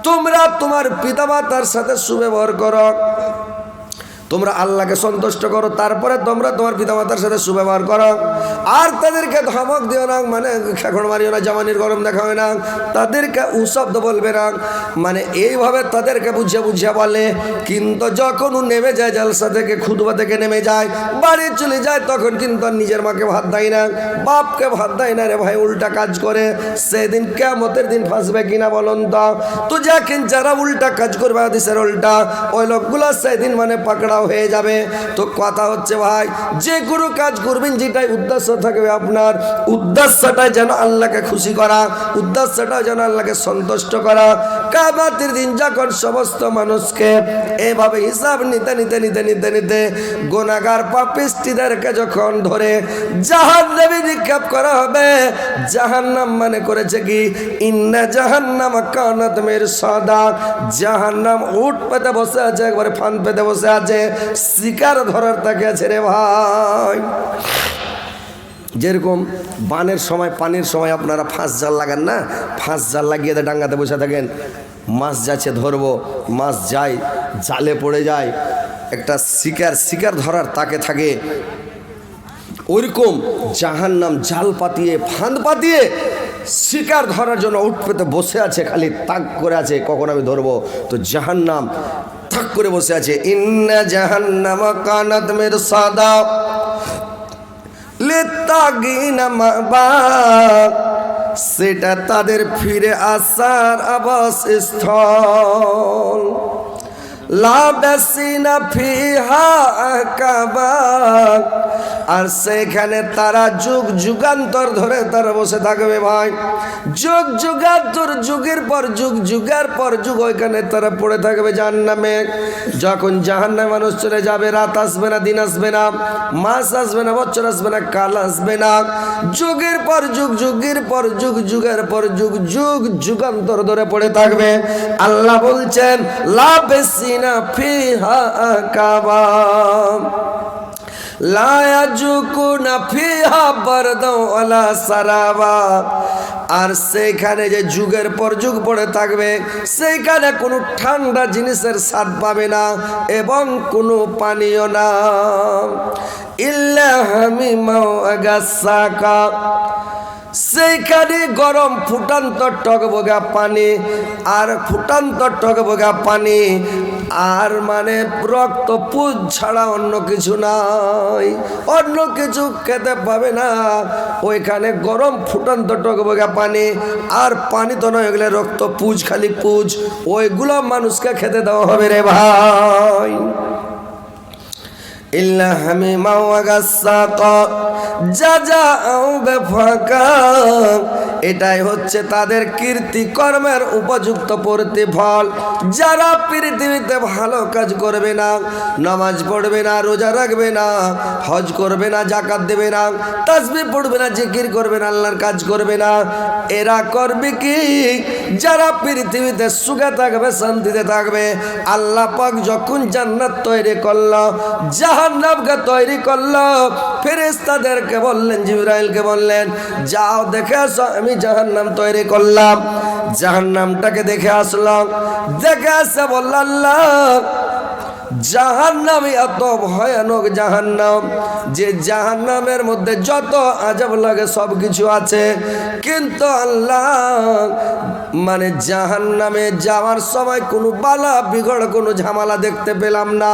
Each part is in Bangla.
তোমরা তোমার পিতামাতার সাথে সুব্যবহার করো, তোমরা আল্লাহকে সন্তুষ্ট করো, তারপরে তোমরা তোমার পিতামাতার সাথে সুব্যবহার করো। আর তাদেরকে ধমক দিও না, মানে খেখড় মারিও না, জামানির গরম দেখাবে না, তাদেরকে উশব্দ বলবে না, মানে এইভাবে তাদেরকে বুঝিয়ে বুঝিয়ে বলে। কিন্তু যখন ও নেমে যায় জালসা থেকে, খুতবা থেকে নেমে যায়, বাড়ি চলে যায়, তখন কিন্তু আর নিজের মাকে ভাত দেয় না, বাপকে ভাত দেয় না রে ভাই, উল্টা কাজ করে। সেদিন কিয়ামতের দিন ফাঁসবে কিনা বলুন তো যখন যারা উল্টা কাজ করবে, হাদিসের উল্টা, ওই লোকগুলো সেদিন মানে পাকড়া হয়ে যাবে। তো কথা হচ্ছে ভাই, যে কোনো কাজ করবেন যেটাই উদ্দেশ্য থাকবে আপনার, উদ্দেশ্যটা যেন আল্লাহকে খুশি করা, উদ্দেশ্যটা যেন আল্লাহকে সন্তুষ্ট করা। কিয়ামতের দিন যখন সমস্ত মানুষকে এভাবে হিসাব নিতে নিতে নিতে নিতে নিতে গুনাহগার পাপিষ্ঠীদেরকে যখন ধরে জাহান্নামে নিক্ষেপ করা হবে, জাহান্নাম মানে করেছে কি, ইন্না জাহান্নাম কানাত মিরসাদা, জাহান্নাম উঠ পেতে বসে আছে, একবারে ফান পেতে বসে আছে, শিকার ধরার তাকে আছে রে ভাই। যেরকম বানের সময়, পানির সময় আপনারা ফাঁস জাল লাগান না, ফাঁস জাল লাগিয়ে ডাঙ্গাতে বসে থাকেন, মাছ যাচ্ছে ধরবো, মাছ যায়, জালে পড়ে যায়, একটা শিকার ধরার তাকে থাকে। ওইরকম জাহান্নাম জাল পাতিয়ে, ফাঁদ পাতিয়ে শিকার ধরার জন্য উঠ পেতে বসে আছে, খালি তাক করে আছে, কখন আমি ধরবো। তো জাহান্নাম তাক করে বসে আছে। ইন্না জাহান্নাম কানাত মিরসাদা লিত্তাগিনা মাবা, সেটা তাদের ফিরে আসার আবাসস্থল। লাবাসিনা ফিহা আহকাবা, আর সেখানে তারা যুগ যুগান্তর ধরে তারা বসে থাকবে ভাই, যুগ যুগান্তর, যুগের পর যুগ, যুগের পর যুগ ওইখানে তারা পড়ে থাকবে জাহান্নামে। যখন জাহান্নামে মানুষ চলে যাবে, রাত আসবে না, দিন আসবে না, মাস আসবে না, বছর আসবে না, কাল আসবে না, যুগের পর যুগ, যুগের পর যুগ, যুগের পর যুগ, যুগ যুগান্তর ধরে পড়ে থাকবে। আল্লাহ বলছেন লাবাসিনা ফিহা আহকাবা লা ইয়াজুকুনা ফিহা বারদা ওয়ালা সারাবা, আর সেখানে যে যুগের পর যুগ পড়ে থাকবে, সেইখানে কোনো ঠান্ডা জিনিসের স্বাদ পাবে না এবং কোনো পানীয় না। ইল্লা হামিমা ওয়া গাসসাকা, সেইখানে গরম ফুটান্ত টকবগা পানি, আর ফুটান্ত টকবগা পানি, আর মানে রক্ত পুজ ছাড়া অন্য কিছু নাই, অন্য কিছু খেতে পাবে না। ওইখানে গরম ফুটান্ত টকবগা পানি, আর পানি তো নয়, ওইগুলো রক্ত পুজ, খালি পুজ, ওইগুলো মানুষকে খেতে দেওয়া হবে রে ভাই। ইল্লা হামিমা ওয়া গাসসাকা জাযাআউ বিফাকা, এটাই হচ্ছে তাদের কীর্তিকর্মের উপযুক্ত প্রতিফল। যারা পৃথিবীতে ভালো কাজ করবে না, নামাজ পড়বে না, রোজা রাখবে না, হজ করবে না, যাকাত দেবে না, তাসবিহ পড়বে না, জিকির করবে না, আল্লাহর কাজ করবে না, এরা করবে কি, যারা পৃথিবীতে সুখে থাকবে, শান্তিতে থাকবে। আল্লাহ পাক যখন জান্নাত তৈরি করলো, জাহান্নামকে তৈরি করলো, ফেরেশতাদেরকে বললেন, জিবরাইলকে বললেন, যাও দেখে আসো, আমি জাহান্নাম তৈরি করলাম। জাহান্নামটাকে দেখে আসলাম, দেখে আসে বলল, আল্লাহ জাহান্নাম এত ভয়ানক জাহান্নাম, যে জাহান্নামের মধ্যে যত আযাব লাগে সব কিছু আছে, কিন্তু আল্লাহ মানে জাহান্নামে যাওয়ার সময় কোনো বালা বিগড়, কোনো ঝামেলা দেখতে পেলাম না।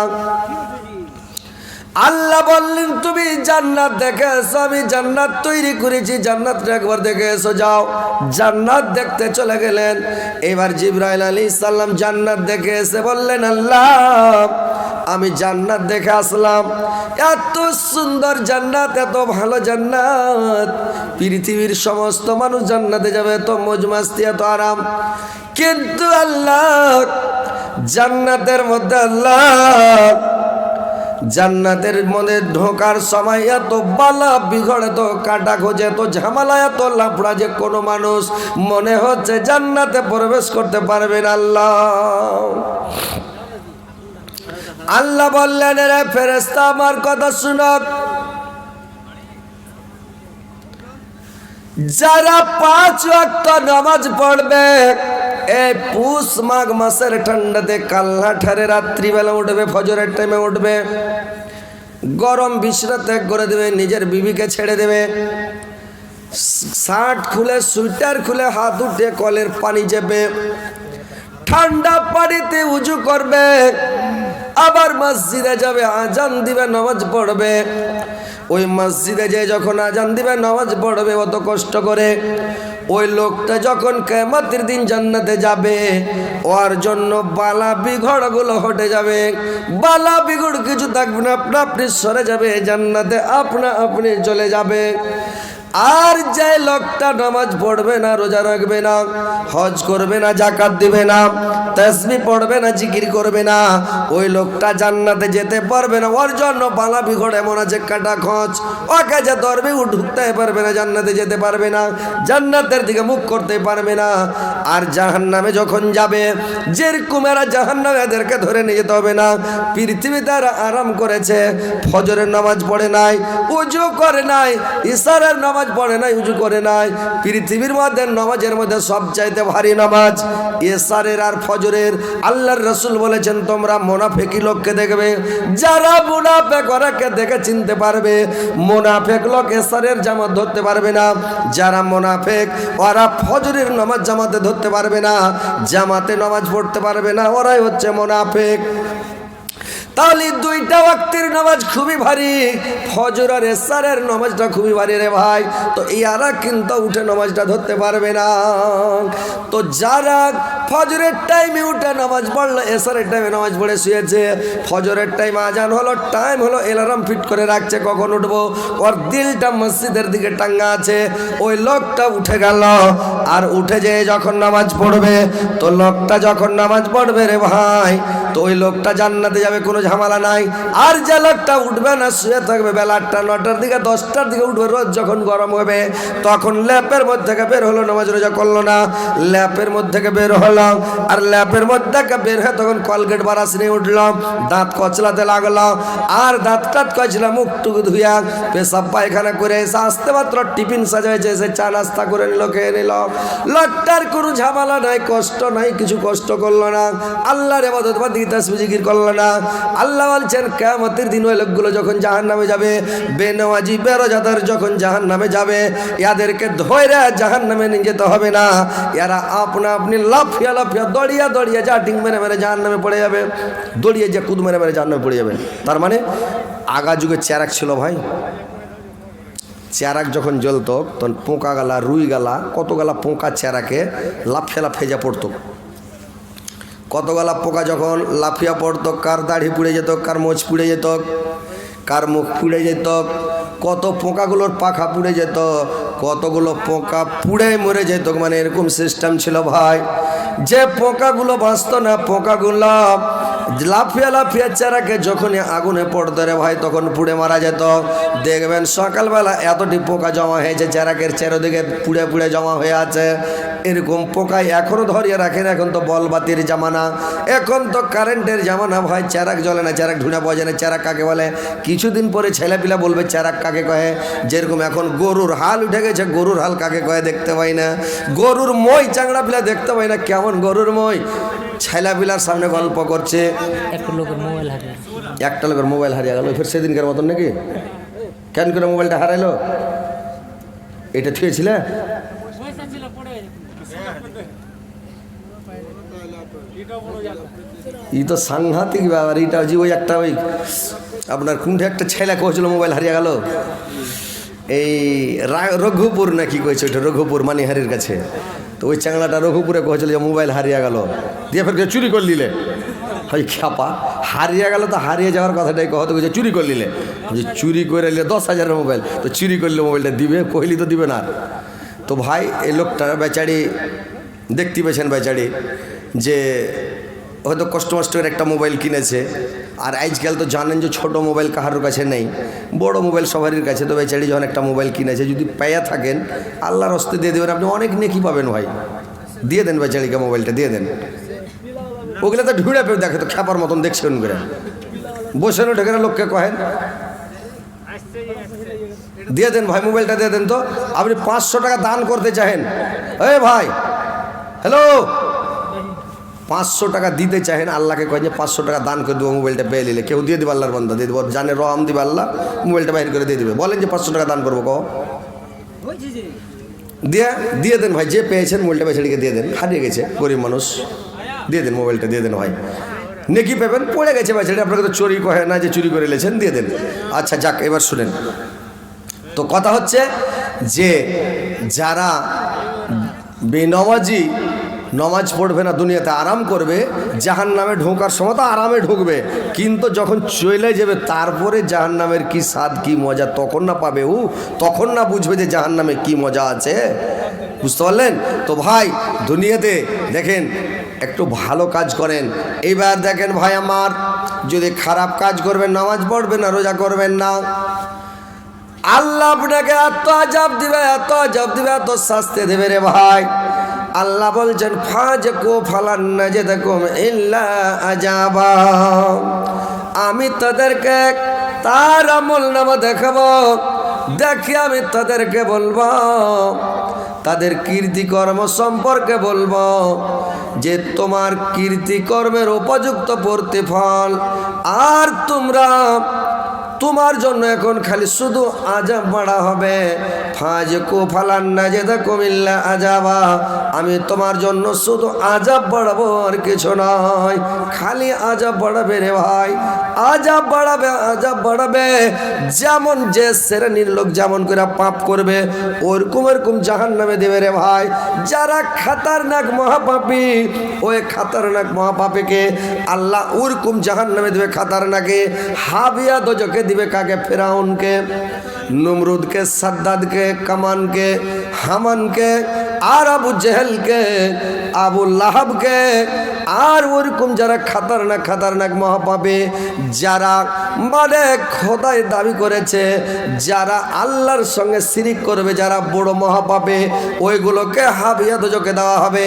আল্লাহ বললেন, তুমি জান্নাত দেখে এসো, আমি জান্নাত তৈরি করেছি, জান্নাতটা একবার দেখে এসো, যাও। জান্নাত দেখতে চলে গেলেন। এবার জিবরাইল আলাইহিস সালাম জান্নাত দেখে এসে বললেন, আল্লাহ আমি জান্নাত দেখে আসলাম, এত সুন্দর জান্নাত, এত ভালো জান্নাত, পৃথিবীর সমস্ত মানুষ জান্নাতে যাবে, এত মौज মাস্তি, এত আরাম, কিন্তু আল্লাহ জান্নাতের মধ্যে, আল্লাহ জান্নাতের মধ্যে ঢোকার সময় এত বালা বিঘড়, এত কাটা খোঁজে, এত ঝামেলা, এত লাফড়া, যে কোনো মানুষ মনে হচ্ছে জান্নাতে প্রবেশ করতে পারবে না। আল্লাহ বললেন, রে ফেরেশতা আমার কথা শুনো, যারা 5 ওয়াক্ত নামাজ পড়বে, এই পুষ মাঘ মাসের ঠান্ডাতে কাল্লা ঠারে রাত্রিবেলা উঠবে, ফজরের টাইমে উঠবে, গরম বিছনা ত্যাগ করে দেবে, নিজের বিবিকে ছেড়ে দেবে, শার্ট খুলে সুইটার খুলে হাত উঠে কলের পানি চেপে ঠান্ডা পানিতে উজু করবে, আবার মসজিদে যাবে, আজান দিবে, নামাজ পড়বে। ওই মসজিদে যে যখন আজান দিবে, নামাজ পড়বে অত কষ্ট করে, ওই লোকটা যখন কিয়ামতের দিন জান্নাতে যাবে, ওর জন্য বালা বিঘড়গুলো হটে যাবে, বালা বিঘড় কিছু থাকবে না, আপনা আপনি সরে যাবে, জান্নাতে আপনা আপনি চলে যাবে। আর যে লোকটা নামাজ পড়বে না, রোজা রাখবে না, হজ করবে না, জাকাত দিবে না, তাসবিহ পড়বে না, জিকির করবে না, ওই লোকটা জান্নাতে যেতে পারবে না। ওর জন্য বালা বিঘড় এমন আছে কাটা খোঁজ, ওকে যে ধরবে ও ঢুকতে পারবে না, জান্নাতে যেতে পারবে না, জান্নাতের দিকে মুখ করতে পারবে না। আর জাহান্নামে যখন যাবে, যেরকম এরা জাহান্নামে এদেরকে ধরে নিয়ে যেতে হবে না। পৃথিবীতে এরা আরাম করেছে, ফজরের নামাজ পড়ে নাই, উজু করে নাই, ইশারের নামাজ পড়ে নাই, উজু করে নাই। পৃথিবীর মধ্যে নামাজের মধ্যে সবচাইতে ভারী নামাজ ইশারের আর ফজরের। আল্লাহর রাসূল বলেছেন, তোমরা মুনাফিকি লোককে দেখবে, যারা মুনাফিক ওরাকে দেখে চিনতে পারবে। মুনাফিক লোক ইশারের জামাত ধরতে পারবে না, যারা মুনাফিক ওরা ফজরের নামাজ জামাতে ধরতে পারবে না, জামাতে নামাজ পড়তে পারবে না, ওরাই হচ্ছে মুনাফিক। তাহলে দুইটা ওয়াক্তের নামাজ খুবই ভারী, ফজর আর এশারের নামাজটা খুবই ভারী রে ভাই। তো ইয়ারা কিন্তু উঠে নামাজটা ধরতে পারবে না। তো যারা ফজরের টাইমে উঠে নামাজ পড়লো, এশারের টাইমে নামাজ পড়ে শুয়েছে, ফজরের টাইম আজান হলো, টাইম হলো, অ্যালার্ম ফিট করে রাখছে কখন উঠবো, ওর দিলটা মসজিদের দিকে টাঙ্গা আছে, ওই লোকটা উঠে গেল। আর উঠে যেয়ে যখন নামাজ পড়বে, তো লোকটা যখন নামাজ পড়বে রে ভাই, তো ওই লোকটা জান্নাতে যাবে, কোনো ঝামেলা নাই। আর যে লোকটা উঠবে না, শুয়ে থাকবে, বেলা 8টা 9টার দিকে 10টার দিকে উঠবে, রোজ যখন গরম হবে তখন ল্যাপের মধ্যে থেকে বের হলো, নামাজ রোজা করলো না, ল্যাপের মধ্যে থেকে বের হলো, আর ল্যাপের মধ্যে থেকে বের হয়ে তখন কলগেট বারাস নিয়ে উঠলাম, দাঁত কচলাতে লাগলো, আর দাঁত টাত কচলা, মুখ টুকু ধুইয়া পেশাব পায়খানা করে এসে আসতে মাত্র টিফিন সাজাইছে, এসে চা নাস্তা করে নিল, খেয়ে নিল। লোকটার কোনো ঝামেলা নাই, কষ্ট নাই, কিছু কষ্ট করলো না, আল্লাহর ইবাদত বাদ দিয়ে তাসবিহ জিকির করলো না। আল্লাহ বলছেন, কিয়ামতের দিন ওই লোকগুলো যখন জাহান্নামে যাবে, বেনামাজি বেরোজাদার যখন জাহান্নামে যাবে, এদেরকে ধরে জাহান্নামে নিয়ে যেতে হবে না, এরা আপনা আপনি লাফিয়া লাফিয়া দড়িয়া দড়িয়া যা ডিং মেরে মেরে জাহান্নামে পড়ে যাবে, দড়িয়ে যে কুদ মেরে মেরে জাহান্নামে পড়ে যাবে। তার মানে আগা যুগে চেরাক ছিল ভাই, চেরাক যখন জ্বলতো তখন পোকা গালা, রুই গালা, কত গালা পোকা চেরাকে লাফিয়া লাফিয়ে যা পড়তো, কতগুলা পোকা যখন লাফিয়া পড়তো, কার দাড়ি পুড়ে যেত, কার মোচ পুড়ে যেত, কার মুখ পুড়ে যেত, কত পোকাগুলোর পাখা পুড়ে যেত, কতগুলো পোকা পুড়ে মরে যেত। মানে এরকম সিস্টেম ছিল ভাই, যে পোকাগুলো বাঁচত না, পোকাগুলো লাফিয়া লাফিয়া চেরাকে যখনই আগুনে পড়তো রে ভাই, তখন পুড়ে মারা যেত। দেখবেন সকালবেলা এতটি পোকা জমা হয়েছে, চেরাকের চারদিকে পুড়ে পুড়ে জমা হয়ে আছে। এরকম পোকায় এখনও ধরিয়ে রাখেন। এখন তো বলবাতির জামানা, এখন তো কারেন্টের জামানা ভাই, চেরাক জ্বলে না, চেরাক ঢুনা পাওয়া যায় না। চেরাক কাকে বলে কিছুদিন পরে ছেলেপিলা বলবে চেরাক কাকে কয়ে। যেরকম এখন গরুর হাল উঠে গেছে, গরুর হাল কাকে কয়ে দেখতে পাই না, গরুর মই চাংড়া পিলা দেখতে পাই না, কেমন গরুর মই। ছেলেপিলার সামনে গল্প করছে, একটা লোকের মোবাইল হারিয়ে গেল, ফের সেদিনকার মতন নাকি, কেন করে মোবাইলটা হারাইলো, এটা থুয়েছিলে? ই তো সাংঘাতিক ব্যাপার। এটা যে ওই একটা ওই আপনার কোনটা একটা ছেলে কয়েছিল মোবাইল হারিয়ে গেল, এই রঘুপুর নাকি কয়েছে, ওইটা রঘুপুর মানিহারির কাছে। তো ওই চ্যাংলাটা রঘুপুরে কয়েছিল যে মোবাইল হারিয়ে গেল, দিয়ে ফের চুরি করে নিলে। হয় খ্যাপা, হারিয়ে গেল তো হারিয়ে যাওয়ার কথাটাই কত কিছু চুরি করে নিলে, যে চুরি করে নিলে 10,000-এর মোবাইল, তো চুরি করলে মোবাইলটা দিবে, কইলি তো দিবে না। তো ভাই এই লোকটা বেচারি দেখতে পেয়েছেন, বেচারি যে হয়তো কষ্ট মষ্ট করে একটা মোবাইল কিনেছে। আর আজকাল তো জানেন যে ছোট মোবাইল কাহার কাছে নেই, বড় মোবাইল সবারই কাছে। তো বেচারি যখন একটা মোবাইল কিনেছে, যদি পেয়ে থাকেন আল্লাহর হস্তে দিয়ে দেবেন, আপনি অনেক নেকি পাবেন ভাই। দিয়ে দেন বেচারিকে মোবাইলটা, দিয়ে দেন। ওগুলো তো ঢুড়ে পেয়ে দেখে, তো খ্যাপার মতন দেখছেন করে বসে ঢেকে লোককে কহেন, দিয়ে দেন ভাই মোবাইলটা দিয়ে দেন। তো আপনি 500 টাকা দান করতে চাহেন, এ ভাই হ্যালো 500 টাকা দিতে চাহেন, আল্লাহকে কয় যে 500 টাকা দান করে দেবো মোবাইলটা পেয়ে নিলে, কেউ দিয়ে দেবে আল্লাহর বান্দা দিয়ে দেবো, জানে রহম দিবে আল্লাহ, মোবাইলটা বাইর করে দিয়ে দেবে। বলেন যে 500 টাকা দান করবো, কো দিয়ে দেন ভাই, যে পেয়েছেন মোবাইলটা বেছে দিয়ে দেন, হারিয়ে গেছে গরিব মানুষ, দিয়ে দেন মোবাইলটা, দিয়ে দেন ভাই, নেকি পাবেন। পড়ে গেছে ভাই, সেটা আপনাকে তো চুরি কহে না যে চুরি করে নিয়েছেন, দিয়ে দেন। আচ্ছা যাক, এবার শুনেন তো, কথা হচ্ছে যে যারা বেনমাজি, নমাজ পড়বে না, দুনিয়াতে আরাম করবে, জাহান নামে ঢোকার সময় তো আরামে ঢুকবে, কিন্তু যখন চলে যাবে তারপরে জাহান নামের কি স্বাদ, কি মজা তখন না পাবে, তখন না বুঝবে যে জাহান নামে কি মজা আছে। বুঝতে পারলেন তো ভাই? দুনিয়াতে দেখেন একটু ভালো কাজ করেন। এইবার দেখেন ভাই আমার, যদি খারাপ কাজ করবেন, নামাজ পড়বেন না, রোজা করবেন না, আল্লাহ আপনাকে এত আযাব দিবে, এত আযাব দিবে, এত শাস্তি দেবে রে ভাই। আল্লাহ বলছেন ফাজকু ফালান নাজিদাকুম ইল্লা আযাবা, আমি তাদেরকে তার আমলনামা দেখাবো, দেখি আমি তাদেরকে বলবো, তাদের কীর্তিকর্ম সম্পর্কে বলবো যে তোমার কীর্তিকর্মের উপযুক্ত প্রতিফল, আর তোমার জন্য এখন খালি শুধু আযাব বাড়া হবে। ফাজকু ফালান নাজিদাকুম ইল্লা আযাবা, আমি তোমার জন্য শুধু আযাব বাড়াবো, আর কিছু নয়, খালি আযাব বাড়াবে রে ভাই, আযাব বাড়াবে, আযাব বাড়াবে। যেমন যে শ্রেণীর লোক যেমন করে পাপ করবে, ওরকম জাহান্নামে দেবে রে ভাই। যারা খাতারনাক মহাপাপী, ওই খাতারনাক মহাপাপীকে আল্লাহ ওরকম জাহান্নামে দেবে, খাতারনাকে। হাবিয়া দোজকে দিবে কাকে? ফেরাউনকে, নমরুদকে, সাদ্দাদকে, কামানকে, হামানকে, আর আবু জেহেলকে, আবু লাহাবকে। আর ওরকম যারা খাতারনাক মহাপাপী, যারা মানে খোদাই দাবি করেছে, যারা আল্লাহর সঙ্গে শিরিক করবে, যারা বড় মহাপাপী, ওইগুলোকে হাবিয়া দোজকে দেওয়া হবে।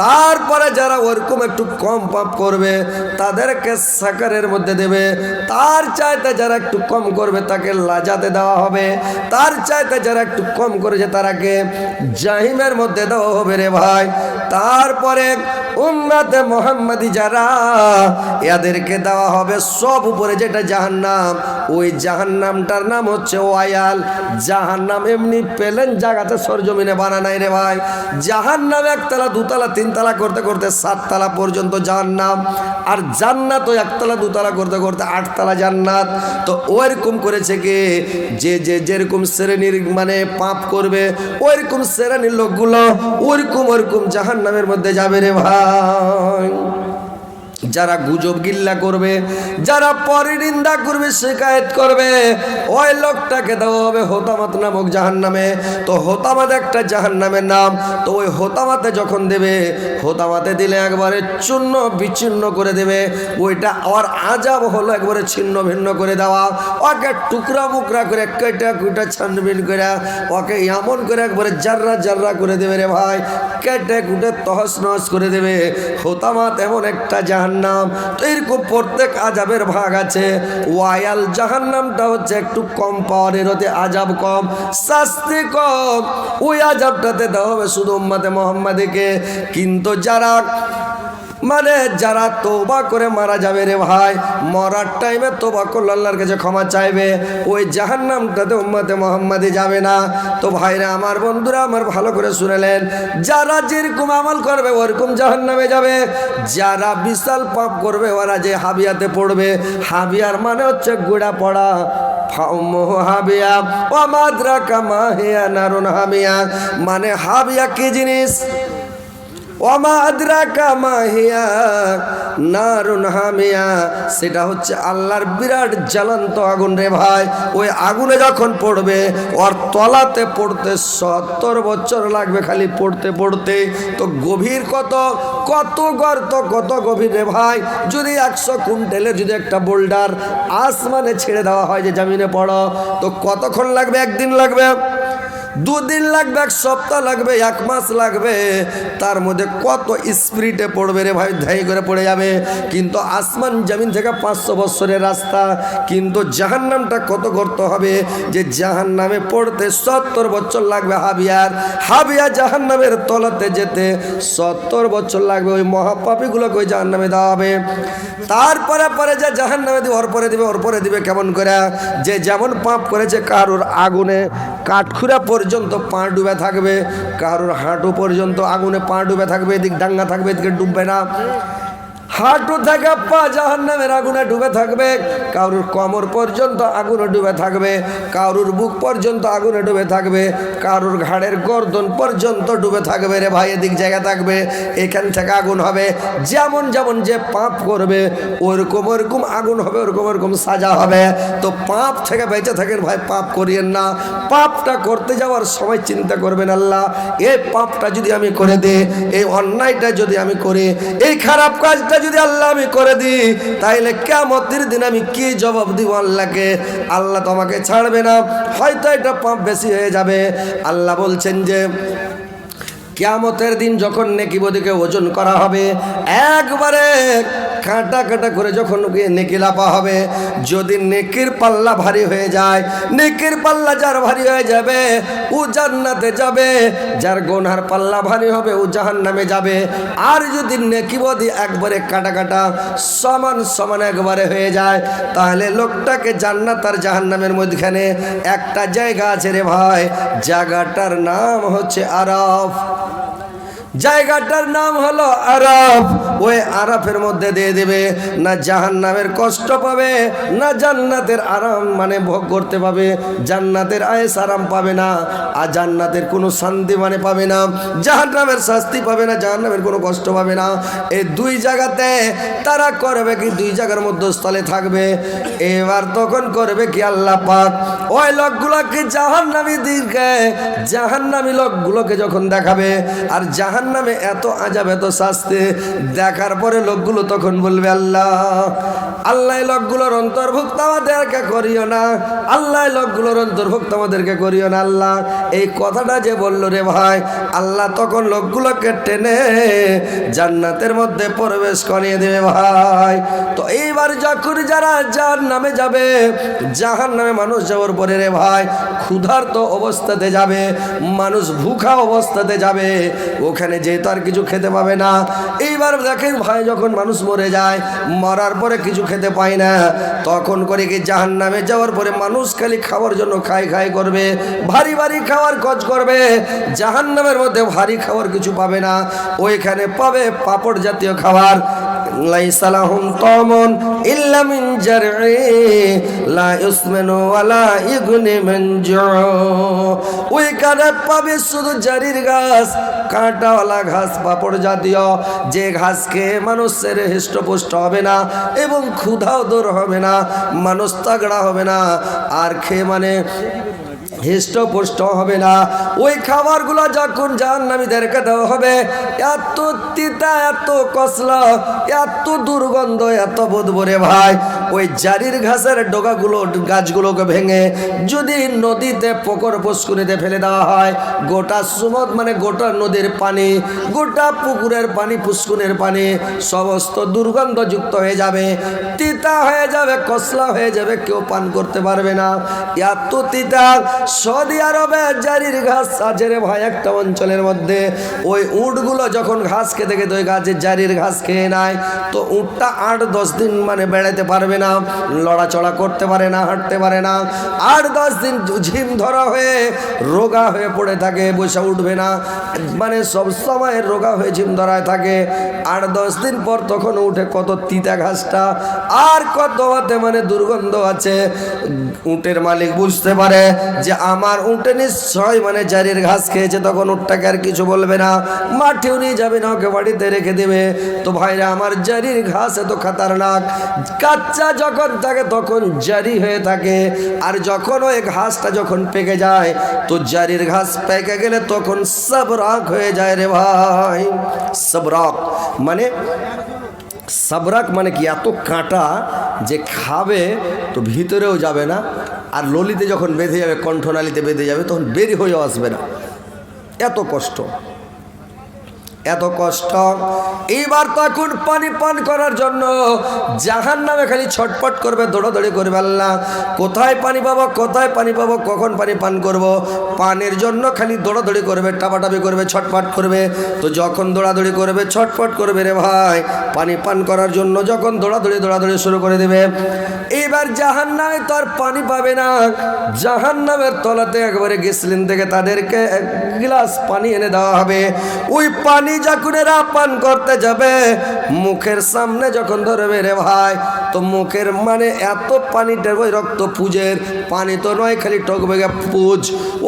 তারপরে যারা ওরকম একটু কম পাপ করবে, তাদেরকে সাকারের মধ্যে দেবে। তার চাইতে যারা একটু কম করবে, তাকে লাজাতে দেওয়া হবে। তার চাইতে যারা একটু কম করেছে, তারাকে জাহিমের মধ্যে দেওয়া হবে রে ভাই। তারপরে উম্মতে মুহাম্মাদি যারা, এদেরকে দেওয়া হবে সব উপরে যেটা জাহান্নাম, ওই জাহান্নামটার নাম হচ্ছে ওয়ায়াল। জাহান্নাম এমনি পেলেন জায়গাতে সরজমিনে বানা নাই রে ভাই। জাহান্নাম 1 তলা 2 তলা 3 তলা করতে করতে 7 তলা পর্যন্ত জাহান্নাম, আর জান্নাত 1 তলা 2 তলা করতে করতে 8 তলা জান্নাত। তো ওইরকম করেছে কি, যেরকম শ্রেণীর মানে পাপ করবে, ওইরকম শ্রেণীর লোকগুলো ওরকম জাহান্নামের মধ্যে যাবে রে ভাই। যারা গুজব গিল্লা করবে, যারা পরনিন্দা করবে, শিকায়েত করবে, ওই লোকটাকে দেওয়া হবে হোতামাত নামক জাহান্নামে। তো হোতামাত একটা জাহান্নামের নাম। তো ওই হোতামাতে যখন দেবে, হোতামাতে দিলে একবারে চূর্ণ বিচ্ছিন্ন করে দেবে। ওইটা আর আযাব হলো একবারে ছিন্ন ভিন্ন করে দেওয়া, ওকে টুকরা মুকরা করে কেটে কুটা ছানবিন করে, ওকে এমন করে একবারে জাররা জাররা করে দেবে রে ভাই, কেটে কুটে তহস নহস করে দেবে। হোতামাত এমন একটা জাহান্নাম। তো এরকম প্রত্যেক আযাবের ভাগ আছে। ওয়ায়াল জাহান্নামটা হচ্ছে একটু কম পাওয়ারের, হতে আযাব কম, শাস্তি কম। ওই আযাবটাতে দেওয়া হবে শুধু উম্মতে মুহাম্মাদিকে। কিন্তু যারা তওবা করে মারা যাবে রে ভাই, মরার টাইমে তওবা করলে আল্লাহর কাছে ক্ষমা চাইবে, ওই জাহান্নামটাতে উম্মতে মুহাম্মাদি যাবে না। তো ভাইরা আমার, বন্ধুরা আমার, ভালো করে শুনেলেন, যারা যেরকম আমল করবে ওরকম জাহান্নামে যাবে। যারা বিশাল পাপ করবে, ওরা যে হাবিয়াতে পড়বে, হাবিয়ার মানে হচ্ছে গুড়া পড়া। হাবিয়া ও মাদ্রাকা মাহিয়া নারুন হামিয়া, মানে হাবিয়া কি জিনিস? ওমা আদরাকা মাহিয়া নারুন হামিয়া, সেটা হচ্ছে আল্লাহর বিরাট জ্বলন্ত আগুন রে ভাই। ওই আগুনে যখন পড়বে, ওর তলাতে পড়তে 70 বছর লাগবে খালি পড়তে পড়তে। তো গভীর কত গর্ত, কত গভীর রে ভাই। যদি 100 কুইন্টালের যদি একটা বোল্ডার আসমানে ছেড়ে দেওয়া হয় যে জমিনে পড়ো, তো কতক্ষণ লাগবে? 1 দিন লাগবে। দুদিন লাগবে, এক সপ্তাহ লাগবে, এক মাস লাগবে, তার মধ্যে কত স্পিডে পড়বে রে ভাই, ধাই করে পড়ে যাবে। কিন্তু আসমান জমিন থেকে 500 বছরের রাস্তা, কিন্তু জাহান্নামটা কত করতে হবে যে জাহান্নামে পড়তে 70 বছর লাগবে। হাবিয়া জাহান্নামের তলাতে যেতে 70 বছর লাগবে। ওই মহাপাপীগুলোকে ওই জাহান্নামে দেওয়া হবে। তারপরে পরে যে জাহান্নামে দিবে, ওর পরে দিবে কেমন করে, যে যেমন পাপ করেছে, কারোর আগুনে কাঠখুরা পর্যন্ত পা ডুবে থাকবে, কারোর হাঁটু পর্যন্ত আগুনে পা ডুবে থাকবে, এদিক ডাঙ্গা থাকবে, এদিকে ডুববে না। হাঁটু থেকে পা জাহান্নামের আগুনে ডুবে থাকবে, কারুর কোমর পর্যন্ত আগুনে ডুবে থাকবে, কারুর বুক পর্যন্ত আগুনে ডুবে থাকবে, কারুর ঘাড়ের গর্দন পর্যন্ত ডুবে থাকবে রে ভাই, এদিক জায়গা থাকবে, এখান থেকে আগুন হবে। যেমন যেমন যে পাপ করবে ওরকম আগুন হবে, ওরকম সাজা হবে। তো পাপ থেকে বেঁচে থাকেন ভাই, পাপ করিয়েন না। পাপটা করতে যাওয়ার সময় চিন্তা করবেন, আল্লাহ এই পাপটা যদি আমি করে দিই, এই অন্যায়টা যদি আমি করি, এই খারাপ কাজটা যদি আল্লাহ আমি করে দিই, তাইলে কিয়ামতের দিন আমি কি জবাব দিব আল্লাহকে? আল্লাহ তোমাকে ছাড়বে না, হয়তো এটা পাপ বেশি হয়ে যাবে। আল্লাহ বলছেন যে কিয়ামতের দিন যখন নেকি বদিকে ওজন করা হবে, একবারে কাঁটা কাঁটা করে যখন নেকি লাপা হবে, যদি নেকির পাল্লা ভারী হয়ে যায়, নেকির পাল্লা যার ভারী হয়ে যাবে ও জান্নাতে যাবে, যার গুনার পাল্লা ভারী হবে ও জাহান্নামে যাবে। আর যদি নেকি বদি একবারে কাঁটা কাঁটা সমান সমান একবারে হয়ে যায়, তাহলে লোকটাকে জান্নাত আর জাহান্নামের মধ্যখানে একটা জায়গা আছে রে ভাই, জায়গাটার নাম হচ্ছে আরাফ। জায়গাটার নাম হলো আরাফ। ওই আরাফের মধ্যে দিয়ে দেবে, না জাহান্নামের কষ্ট পাবে, না জান্নাতের আরাম মানে ভোগ করতে পাবে। জান্নাতের আয়েস আরাম পাবে না, আর জান্নাতের কোনো শান্তি মানে পাবে না, জাহান্নামের শাস্তি পাবে না, জাহান্নামের কোনো কষ্ট পাবে না। এই দুই জায়গাতে তারা করবে কি, দুই জায়গার মধ্যস্থলে থাকবে। এবার তখন করবে কি আল্লাহ পাক ওই লোকগুলোকে জাহান্নামী দিকে, জাহান্নামী লোকগুলোকে যখন দেখাবে, আর জাহান্নামে এত আযাব এত শাস্তি দেখার পরে লোকগুলো তখন বলবে, আল্লাহ আল্লাহ লোকগুলোর অন্তর্ভুক্ত আমাদেরকে করিও না, আল্লাহ লোকগুলোর অন্তর্ভুক্ত আমাদেরকে করিও না। আল্লাহ এই কথাটা যে বললো রে ভাই, আল্লাহ তখন লোকগুলোকে টেনে জান্নাতের মধ্যে প্রবেশ করিয়ে দেবে ভাই। তো এইবার যখন যারা জাহান্নামে যাবে, জাহান্নামে মানুষ যাওয়ার পরে রে ভাই ক্ষুধার্ত অবস্থাতে যাবে, মানুষ ভুখা অবস্থাতে যাবে, ওখানে যেহেতু আর কিছু খেতে পাবে না। এইবার দেখেন ভাই, যখন মানুষ মরে যায়, মরার পরে কিছু খেতে পায় না, তখন করে কি জাহান্নামে যাওয়ার পরে মানুষ খালি খাওয়ার জন্য খাই করবে, ভারী ভারী খাওয়ার খোঁজ করবে। জাহান্নামের মধ্যে ভারী খাওয়ার কিছু পাবে না, ওইখানে পাবে পাপড় জাতীয় খাবার। লাইসা লাহুম তামুন ইল্লা মিন জারঈ লা ইসমিনু ওয়ালা ইগনি মিন জু। ওইখানে পাবে শুধু জারির ঘাস, কাঁটাওয়ালা ঘাস, পাপড় জাতীয়, যে ঘাস খেয়ে মানুষের হৃষ্টপুষ্ট হবে না এবং ক্ষুধাও দূর হবে না, মানুষ তাগড়া হবে না, আর খেয়ে মানে হৃষ্টপুষ্ট হবে না। ওই খাবারগুলো যখন জাহান্নামীদেরকে দেওয়া হবে, এত তিতা, এত কসলা, এত দুর্গন্ধ, এত বদবরে ভাই, ওই জারির ঘাসের ডগাগুলো, গাছগুলোকে ভেঙে যদি নদীতে, পুকুর পুষ্করিতে ফেলে দেওয়া হয়, গোটা সুমদ মানে গোটা নদীর পানি, গোটা পুকুরের পানি, পুষ্করের পানি সমস্ত দুর্গন্ধযুক্ত হয়ে যাবে, তিতা হয়ে যাবে, কসলা হয়ে যাবে, কেউ পান করতে পারবে না, এত তিতা। সৌদি আরবে জারির ঘাস আছে রে ভাই একটা অঞ্চলের মধ্যে, ওই উটগুলো যখন ঘাস খেতে খেতে ওই গাছের জারির ঘাস খেয়ে নেয়, তো উটটা 8-10 দিন মানে বেড়াতে পারবে না, লড়াচড়া করতে পারে না, হাঁটতে পারে না, 8-10 দিন ঝিম ধরা হয়ে রোগা হয়ে পড়ে থাকে, বসে উঠবে না, মানে সব সময় রোগা হয়ে ঝিম ধরায় থাকে। 8-10 দিন পর তখন উঠে কত তিতা ঘাসটা, আর কত হাতে মানে দুর্গন্ধ আছে। উটের মালিক বুঝতে পারে যে আমার উটে নিশ্চয় মানে জারির ঘাস খেয়েছে, তখন উটটাকে আর কিছু বলবে না, মাঠেও নিয়ে যাবে না, ওকে বাড়িতে রেখে দেবে। তো ভাইরা আমার, জারির ঘাস এত খাতারনাক, কাঁচা যখন থাকে তখন জারি হয়ে থাকে, আর যখন ওই ঘাসটা যখন পেকে যায়, তো জারির ঘাস পেকে গেলে তখন সবরাক হয়ে যায় রে ভাই। সবরাক মানে, সবরাক মানে কি, এত কাঁটা যে খাবে তো ভিতরেও যাবে না, আর ললিতে যখন বেঁধে যাবে, কণ্ঠনালীতে বেঁধে যাবে, তখন বেরি হয়েও আসবে না। এত কষ্ট, এত কষ্ট। এইবার তখন পানি পান করার জন্য জাহান্নামে খালি ছটপট করবে, দৌড়াদৌড়ি করবে, আল্লাহ কোথায় পানি পাবো, কোথায় পানি পাবো, কখন পানি পান করব। পানির জন্য খালি দৌড়াদৌড়ি করবে, টাপাটাপি করবে, ছটপট করবে। তো যখন দৌড়াদৌড়ি করবে, ছটপট করবে রে ভাই, পানি পান করার জন্য যখন দৌড়াদৌড়ি শুরু করে দেবে, এইবার জাহান্নামে তো আর পানি পাবে না। জাহান্নামের তলাতে একবারে গেসলিন থেকে তাদেরকে এক গ্লাস পানি এনে দেওয়া হবে। ওই পানি যখন এরা পান করতে যাবে, মুখের সামনে যখন ধরবে রে ভাই, তো মুখের মানে এত পানিটা ওই রক্ত পুজের পানি তো নয়, খালি টকবে পুজ।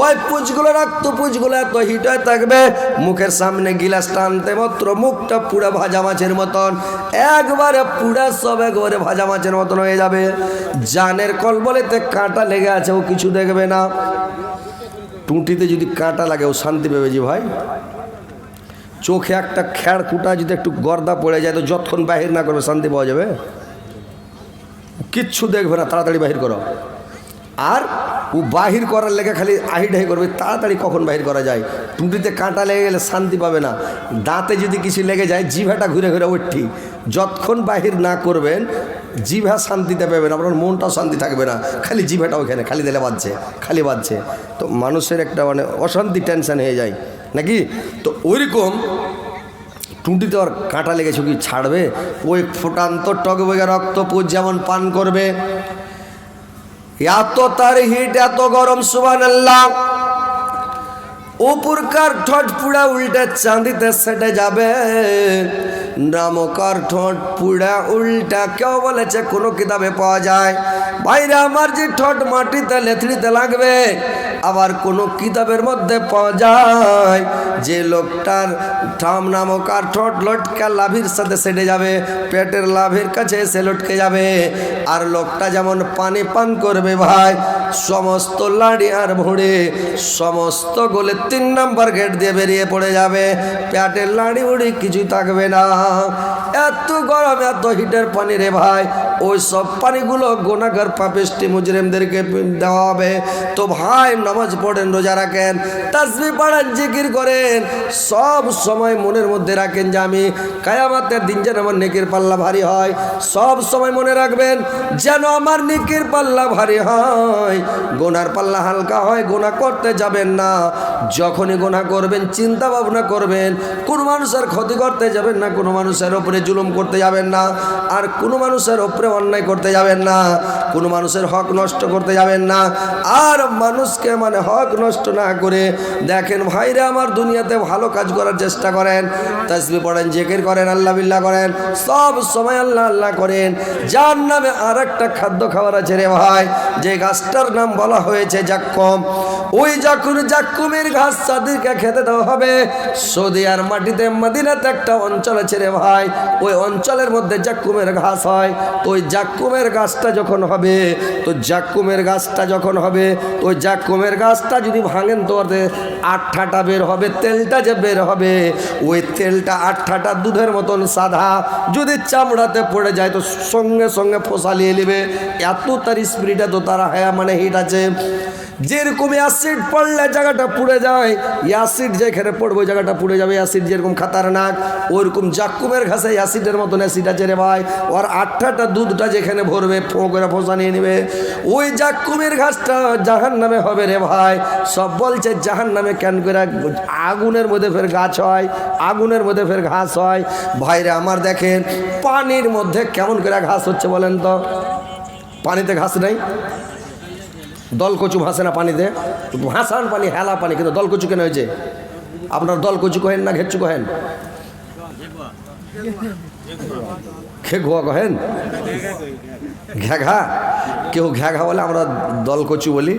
ওই পুজগুলো, রক্ত পুজগুলো এত হিট হয়ে থাকবে, মুখের সামনে গিলাস টানতে মাত্র মুখটা পুরা ভাজা মাছের মতন, একবারে পুরা সব একবারে ভাজা মাছের মতন হয়ে যাবে। জানের কলবলেতে কাঁটা লেগে আছে, ও কিছু দেখবে না। টুঁটিতে যদি কাঁটা লাগে ও শান্তি পাবে জি ভাই। চোখে একটা খ্যাড় কুটা যদি একটু গর্দা পড়ে যায়, তো যতক্ষণ বাহির না করবে শান্তি পাওয়া যাবে? কিচ্ছু দেখবে না, তাড়াতাড়ি বাহির করো। আর ও বাহির করার লেগে খালি আহিডাহি করবে, তাড়াতাড়ি কখন বাহির করা যায়। টুটিতে কাঁটা লেগে গেলে শান্তি পাবে না। দাঁতে যদি কিছু লেগে যায়, জিভাটা ঘুরে ঘুরে ওঠি, যতক্ষণ বাহির না করবেন জিভা শান্তিতে পাবে না, আপনার মনটাও শান্তি থাকবে না, খালি জিভাটা ওখানে খালি দিলে বাজছে, খালি বাজছে। তো মানুষের একটা মানে অশান্তি, টেনশন হয়ে যায় নাকি। তো ওইরকম টুটিতে আর কাঁটা লেগেছে, কি ছাড়বে? ওই ফুটান্ত টকবগে রক্ত পুজ যেমন পান করবে, এত তার হিট, এত গরম, সুবহানাল্লাহ। উপরকার ঠোঁট পুড়া উল্টে চাঁদিতে সেটে যাবে, নামকার ঠোঁট পুড়া উল্টা কেউ বলেছে কোনো কিতাবে পাওয়া যায়। ভাইরা আমার, যে ঠোঁট মাটিতে লেথড়িতে লাগবে, আবার কোনো কিতাবের মধ্যে পাওয়া যায় যে লোকটার ঠাম নামকার ঠোঁট লটকা লাভির সাথে সেটে যাবে, পেটের লাভের কাছে এসে লটকে যাবে। আর লোকটা যেমন পানি পান করবে ভাই, সমস্ত লাড়ি আর ভুঁড়ি সমস্ত গলে 3 নম্বর গেট দিয়ে বেরিয়ে পড়ে যাবে, পেটের লাড়ি উড়ি কিছুই থাকবে না। এত গরম, এত হিটের পানি রে ভাই। ওই সব পানিগুলো গুনাহগার পাপিষ্টি মুজরিমদেরকে দেওয়া হবে। তো ভাই, নামাজ পড়েন, রোজা রাখেন, তাসবিহ পড়েন, জিকির করেন, সব সময় মনের মধ্যে রাখেন যে আমি কিয়ামতের দিন যেন আমার নেকির পাল্লা ভারী হয়। সব সময় মনে রাখবেন যেন আমার নেকির পাল্লা ভারী হয়, গুনার পাল্লা হালকা হয়। গুনাহ করতে যাবেন না। যখনই গুনাহ করবেন চিন্তা ভাবনা করবেন, কোন মানুষের ক্ষতি করতে যাবেন না, কোনো মানুষের উপরে জুলুম করতে যাবেন না, আর কোনো মানুষের উপরে অন্যায় করতে যাবেন না, কোনো মানুষের হক নষ্ট করতে যাবেন না। আর মানুষকে মানে হক নষ্ট না করে দেখেন ভাইরা আমার, দুনিয়াতে ভালো কাজ করার চেষ্টা করেন, তাসবিহ পড়েন, জিকির করেন, আল্লাহ বিল্লাহ করেন, সব সময় আল্লাহ আল্লাহ করেন। যার নামে আর একটা খাদ্য খাবার আছে রে ভাই, যে গাছটার নাম বলা হয়েছে জাক্কুম। ওই জাক্কুমের ঘাস চাঁদিকে খেতে দেওয়া হবে। সৌদি আর মাটিতে মদিনাতে একটা অঞ্চল আছে রে ভাই, ওই অঞ্চলের মধ্যে জাক্কুমের ঘাস হয়। তো ওই জাক্কুমের গাছটা যখন হবে, তো জাক্কুমের গাছটা যখন হবে, তো ওই জাক্কুমের গাছটা যদি ভাঙেন, তো আঠাটা বের হবে, তেলটা যে বের হবে, ওই তেলটা আঠাটা দুধের মতন সাদা। যদি চামড়াতে পড়ে যায় তো সঙ্গে সঙ্গে ফসালিয়ে নেবে, এত তার স্পিরিটে তো তারা মানে হিট আছে। যেরকম অ্যাসিড পড়লে জায়গাটা পুড়ে যায়, অ্যাসিড যেখানে পড়বে ওই জায়গাটা পুড়ে যাবে। অ্যাসিড যেরকম খাতারনাক, ওরকম জাক্কুমের ঘাসে অ্যাসিডের মতন অ্যাসিড আছে রে ভাই। ওর আঠাটা দুধটা যেখানে ভরবে, ফোঁ করে ফোঁসা নিয়ে নেবে। ওই জাক্কুমের ঘাসটা জাহান্নামে হবে রে ভাই। সব বলছে জাহান্নামে কেন করে? আগুনের মধ্যে ফের গাছ হয়, আগুনের মধ্যে ফের ঘাস হয়। ভাইরে আমার, দেখেন পানির মধ্যে কেমন করে ঘাস হচ্ছে বলেন তো? পানিতে ঘাস নাই, দলকচু ভাসে না পানিতে, ভাসান পানি, হেলা পানি, কিন্তু দলকচু কেন হয়েছে? আপনার দলকচু কহেন না ঘেচ্ছু কহেন? ঘেঘুয়া কহেন? ঘ্যাঘা, কেউ ঘ্যাঘা বলে, আমরা দলকচু বলি।